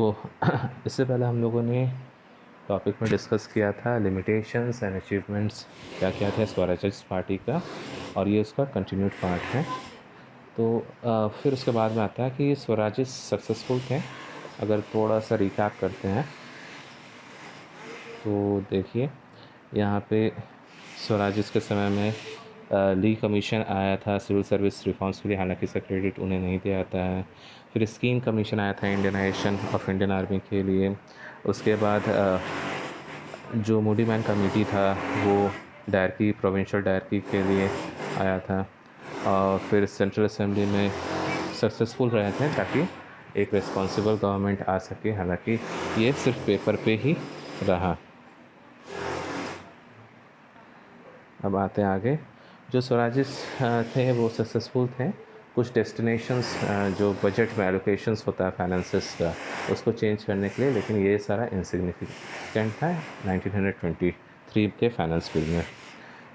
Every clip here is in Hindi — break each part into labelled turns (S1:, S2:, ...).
S1: तो इससे पहले हम लोगों ने टॉपिक में डिस्कस किया था लिमिटेशंस एंड अचीवमेंट्स क्या क्या था स्वराज पार्टी का, और ये उसका कंटिन्यूड पार्ट है। तो फिर उसके बाद में आता है कि ये स्वराज सक्सेसफुल थे। अगर थोड़ा सा रिकैप करते हैं तो देखिए यहाँ पे स्वराज के समय में ली कमीशन आया था सिविल सर्विस रिफॉर्म्स के लिए, हालांकि इसका क्रेडिट उन्हें नहीं दिया जाता है। फिर स्कीम कमीशन आया था इंडियनाइजेशन ऑफ इंडियन आर्मी के लिए। उसके बाद जो मूडी मैन कमेटी था वो डायरकी प्रोविंशियल डायरकी के लिए आया था। और फिर सेंट्रल असेंबली में सक्सेसफुल रहे थे ताकि एक रिस्पॉन्सिबल गवर्नमेंट आ सके, हालांकि ये सिर्फ पेपर पे ही रहा। अब आते हैं आगे। जो स्वराजिस थे वो सक्सेसफुल थे। कुछ डेस्टिनेशंस जो बजट में एलोकेशंस होता है फाइनेंसेस का, उसको चेंज करने के लिए, लेकिन ये सारा इनसिग्निफिकेंट था 1923 के फाइनेंस बिल में।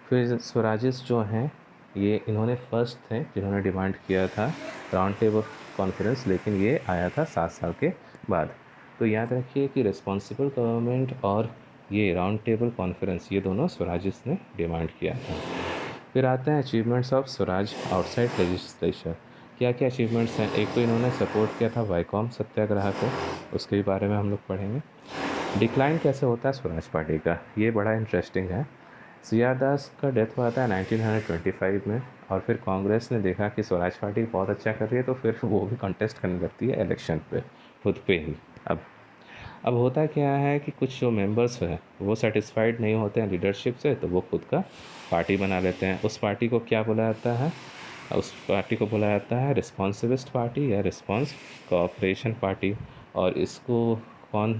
S1: फिर स्वराजिस जो हैं ये इन्होंने फर्स्ट थे जिन्होंने डिमांड किया था राउंड टेबल कॉन्फ्रेंस, लेकिन ये आया था 7 साल के बाद। तो याद रखिए कि रिस्पॉन्सिबल गवर्नमेंट और ये राउंड टेबल कॉन्फ्रेंस ये दोनों स्वराजिस ने डिमांड किया था। फिर आते हैं achievements of Swaraj outside legislature. क्या क्या अचीवमेंट्स हैं? एक तो इन्होंने सपोर्ट किया था वाइकॉम सत्याग्रह को, उसके बारे में हम लोग पढ़ेंगे। डिक्लाइन कैसे होता है स्वराज पार्टी का, ये बड़ा इंटरेस्टिंग है। सी.आर. दास का डेथ हुआ था 1925 में, और फिर कांग्रेस ने देखा कि स्वराज पार्टी बहुत अच्छा कर रही है, तो फिर वो भी कंटेस्ट करने लगती है इलेक्शन पे खुद पे ही। अब होता क्या है कि कुछ जो मेंबर्स हैं वो सेटिस्फाइड नहीं होते हैं लीडरशिप से, तो वो खुद का पार्टी बना लेते हैं। उस पार्टी को क्या बोला जाता है? उस पार्टी को बोला जाता है रिस्पॉन्सिविस्ट पार्टी या रिस्पॉन्स कोऑपरेशन पार्टी। और इसको कौन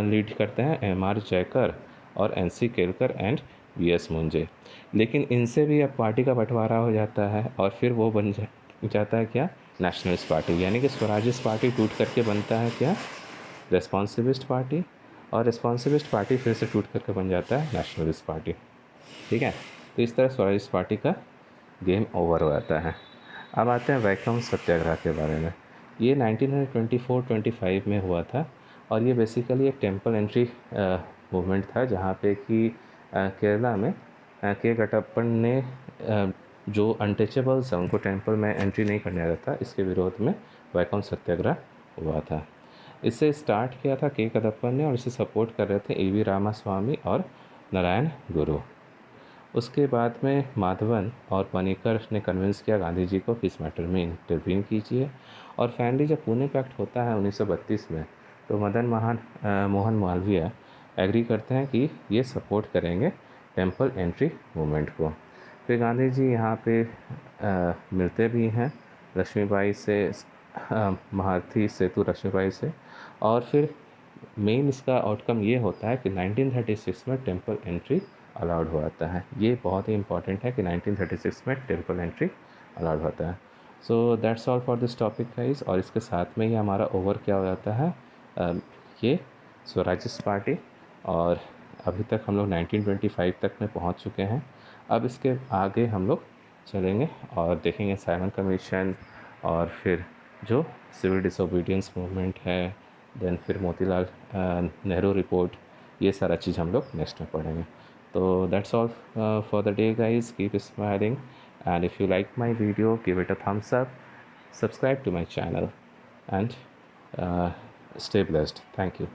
S1: लीड करते हैं? M.R. जयकर और N.C. Kelkar and V.S. Moonje. लेकिन इनसे भी अब पार्टी का बंटवारा हो जाता है और फिर वो बन जाता है क्या? Nationalist party. यानी कि स्वराजिस पार्टी टूट करके बनता है क्या? रेस्पॉन्सिविस्ट पार्टी, और रेस्पॉन्सिविस्ट पार्टी फिर से टूट करके बन जाता है नेशनलिस्ट पार्टी। ठीक है, तो इस तरह स्वराजिस्ट पार्टी का गेम ओवर हो जाता है। अब आते हैं वैकोम सत्याग्रह के बारे में। ये 1924-25 में हुआ था, और ये बेसिकली एक टेम्पल एंट्री मूवमेंट था, जहाँ पे कि केरला में के कटप्पन ने जो अनटचेबल्स हैं उनको टेम्पल में एंट्री नहीं करने देता, इसके विरोध में वैकोम सत्याग्रह हुआ था। इसे स्टार्ट किया था के कटप्पन ने, और इसे सपोर्ट कर रहे थे A.V. रामास्वामी और नारायण गुरु। उसके बाद में माधवन और पनीकर ने कन्विंस किया गांधी जी को कि इस मैटर में इंटरवीन कीजिए। और फाइनली जब पुणे पैक्ट होता है 1932 में, तो मोहन मालवीय एग्री करते हैं कि ये सपोर्ट करेंगे टेम्पल एंट्री मूवमेंट को। फिर गांधी जी यहाँ पे मिलते भी हैं लक्ष्मीबाई से, महारथी सेतु लक्ष्मीबाई से। और फिर मेन इसका आउटकम ये होता है कि 1936 में टेम्पल एंट्री अलाउड हो जाता है। ये बहुत ही इंपॉर्टेंट है कि 1936 में टेम्पल एंट्री अलाउड होता है। So that's all for this topic guys. और इसके साथ में ही हमारा ओवर क्या हो जाता है, ये स्वराजिस पार्टी। और अभी तक हम लोग 1925 तक में पहुंच चुके हैं। अब इसके आगे हम लोग चलेंगे और देखेंगे साइमन कमीशन, और फिर जो सिविल डिसोबीडियंस मूवमेंट है, देन फिर मोतीलाल नेहरू रिपोर्ट, ये सारा चीज़ हम लोग नेक्स्ट में पढ़ेंगे। तो that's all for the day guys. Keep smiling, and if you like my video give it a thumbs up, subscribe to my channel, and stay blessed. Thank you.